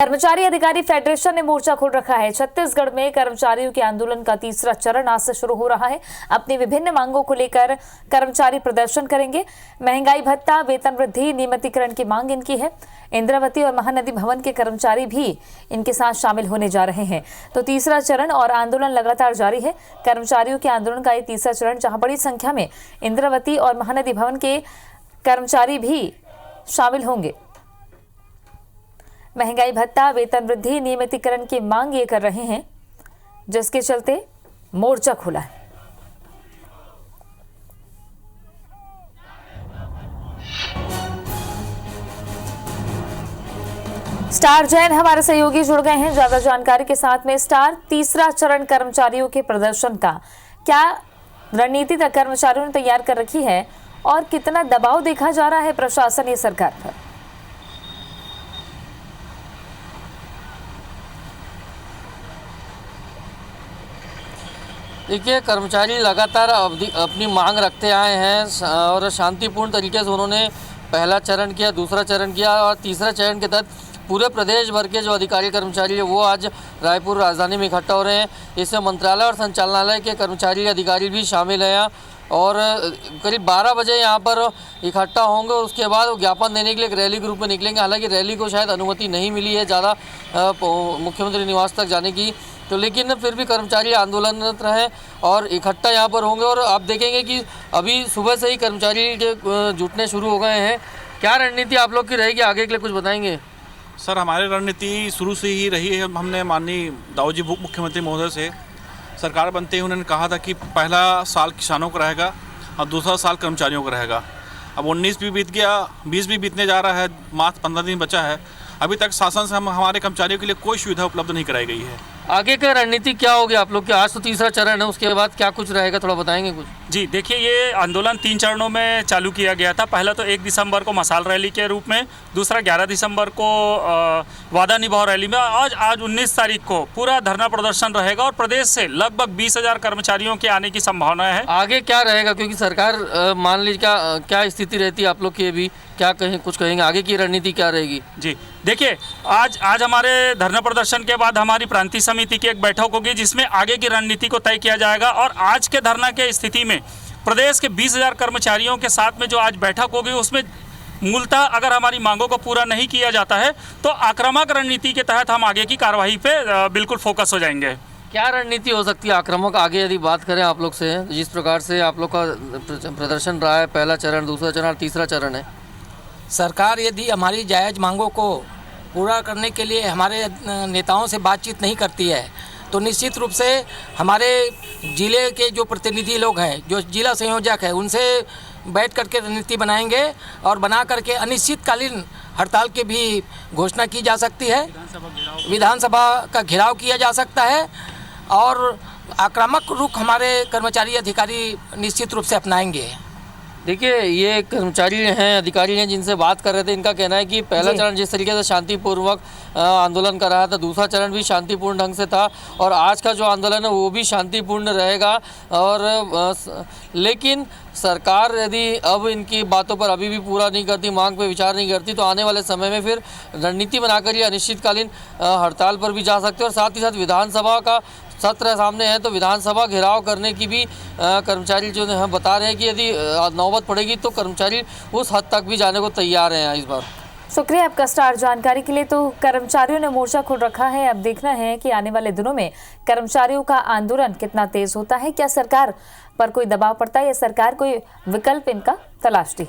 कर्मचारी अधिकारी फेडरेशन ने मोर्चा खोल रखा है। छत्तीसगढ़ में कर्मचारियों के आंदोलन का तीसरा चरण आज से शुरू हो रहा है। अपनी विभिन्न मांगों को लेकर कर्मचारी प्रदर्शन करेंगे। महंगाई भत्ता, वेतन वृद्धि, नियमितीकरण की मांग इनकी है। इंद्रावती और महानदी भवन के कर्मचारी भी इनके साथ शामिल होने जा रहे हैं। तो तीसरा चरण और आंदोलन लगातार जारी है। कर्मचारियों के आंदोलन का ये तीसरा चरण, जहां बड़ी संख्या में इंद्रावती और महानदी भवन के कर्मचारी भी शामिल होंगे। महंगाई भत्ता, वेतन वृद्धि, नियमितीकरण की मांग ये कर रहे हैं, जिसके चलते मोर्चा खुला है। स्टार जैन हमारे सहयोगी जुड़ गए हैं ज्यादा जानकारी के साथ में। स्टार, तीसरा चरण कर्मचारियों के प्रदर्शन का क्या रणनीति तक कर्मचारियों ने तैयार कर रखी है और कितना दबाव देखा जा रहा है प्रशासन या सरकार पर? देखिए, कर्मचारी लगातार अपनी मांग रखते आए हैं और शांतिपूर्ण तरीके से उन्होंने पहला चरण किया, दूसरा चरण किया और तीसरा चरण के तहत पूरे प्रदेश भर के जो अधिकारी कर्मचारी है वो आज रायपुर राजधानी में इकट्ठा हो रहे हैं। इसमें मंत्रालय और संचालनालय के कर्मचारी अधिकारी भी शामिल हैं और करीब 12 बजे यहाँ पर इकट्ठा होंगे। उसके बाद वो ज्ञापन देने के लिए एक रैली के रूप में निकलेंगे। हालांकि रैली को शायद अनुमति नहीं मिली है ज़्यादा मुख्यमंत्री निवास तक जाने की, तो लेकिन फिर भी कर्मचारी आंदोलनरत रहे और इकट्ठा यहाँ पर होंगे। और आप देखेंगे कि अभी सुबह से ही कर्मचारी के जुटने शुरू हो गए हैं। क्या रणनीति आप लोग की रहेगी आगे के लिए, कुछ बताएंगे? सर, हमारी रणनीति शुरू से ही रही है। हमने माननीय दाऊजी मुख्यमंत्री महोदय से सरकार बनते ही उन्होंने कहा था कि पहला साल किसानों का रहेगा और दूसरा साल कर्मचारियों का रहेगा। अब 19 भी बीत गया, 20 भी बीतने जा रहा है, मात्र 15 दिन बचा है। अभी तक शासन से हमारे कर्मचारियों के लिए कोई सुविधा उपलब्ध नहीं कराई गई है। आगे का रणनीति क्या होगी आप लोग की? आज तो तीसरा चरण है, उसके बाद क्या कुछ रहेगा, थोड़ा बताएंगे कुछ? जी देखिए, ये आंदोलन 3 चरणों में चालू किया गया था। पहला तो 1 दिसंबर को मशाल रैली के रूप में, दूसरा 11 दिसंबर को वादा निभाओ रैली में, आज 19 तारीख को पूरा धरना प्रदर्शन रहेगा और प्रदेश से लगभग 20,000 कर्मचारियों के आने की संभावना है। आगे क्या रहेगा, क्योंकि सरकार मान लीजिए क्या स्थिति रहती है आप लोग की, अभी क्या कहें, कुछ कहेंगे आगे की रणनीति क्या रहेगी? जी देखिए, आज हमारे धरना प्रदर्शन के बाद हमारी प्रांतीय समिति की एक बैठक होगी जिसमें आगे की रणनीति को तय किया जाएगा। और आज के धरना के स्थिति में प्रदेश के 20,000 कर्मचारियों के साथ में जो आज बैठक होगी उसमें मूलतः अगर हमारी मांगों को पूरा नहीं किया जाता है तो आक्रामक रणनीति के तहत हम आगे की कार्रवाई पे बिल्कुल फोकस हो जाएंगे। क्या रणनीति हो सकती है आक्रामक आगे, यदि बात करें आप लोग से, जिस प्रकार से आप लोग का प्रदर्शन रहा है, पहला चरण, दूसरा चरण, तीसरा चरण है? सरकार यदि हमारी जायज़ मांगों को पूरा करने के लिए हमारे नेताओं से बातचीत नहीं करती है तो निश्चित रूप से हमारे ज़िले के जो प्रतिनिधि लोग हैं, जो जिला संयोजक है, उनसे बैठ करके रणनीति बनाएंगे और बना करके अनिश्चितकालीन हड़ताल की भी घोषणा की जा सकती है। विधानसभा का घेराव किया जा सकता है और आक्रामक रुख हमारे कर्मचारी अधिकारी निश्चित रूप से अपनाएंगे। देखिए, ये कर्मचारी हैं, अधिकारी हैं जिनसे बात कर रहे थे, इनका कहना है कि पहला चरण जिस तरीके से शांतिपूर्वक आंदोलन कर रहा था, दूसरा चरण भी शांतिपूर्ण ढंग से था और आज का जो आंदोलन है वो भी शांतिपूर्ण रहेगा। और लेकिन सरकार यदि अब इनकी बातों पर अभी भी पूरा नहीं करती, मांग पे विचार नहीं करती, तो आने वाले समय में फिर रणनीति बनाकर ये अनिश्चितकालीन हड़ताल पर भी जा सकते हैं। और साथ ही साथ विधानसभा का सत्र सामने है तो विधानसभा घेराव करने की भी कर्मचारी जो है बता रहे हैं कि यदि नौबत पड़ेगी तो कर्मचारी उस हद तक भी जाने को तैयार हैं इस बार। शुक्रिया आपका स्टार जानकारी के लिए। तो कर्मचारियों ने मोर्चा खोल रखा है। अब देखना है कि आने वाले दिनों में कर्मचारियों का आंदोलन कितना तेज होता है। क्या सरकार पर कोई दबाव पड़ता है या सरकार कोई विकल्प इनका तलाशती है?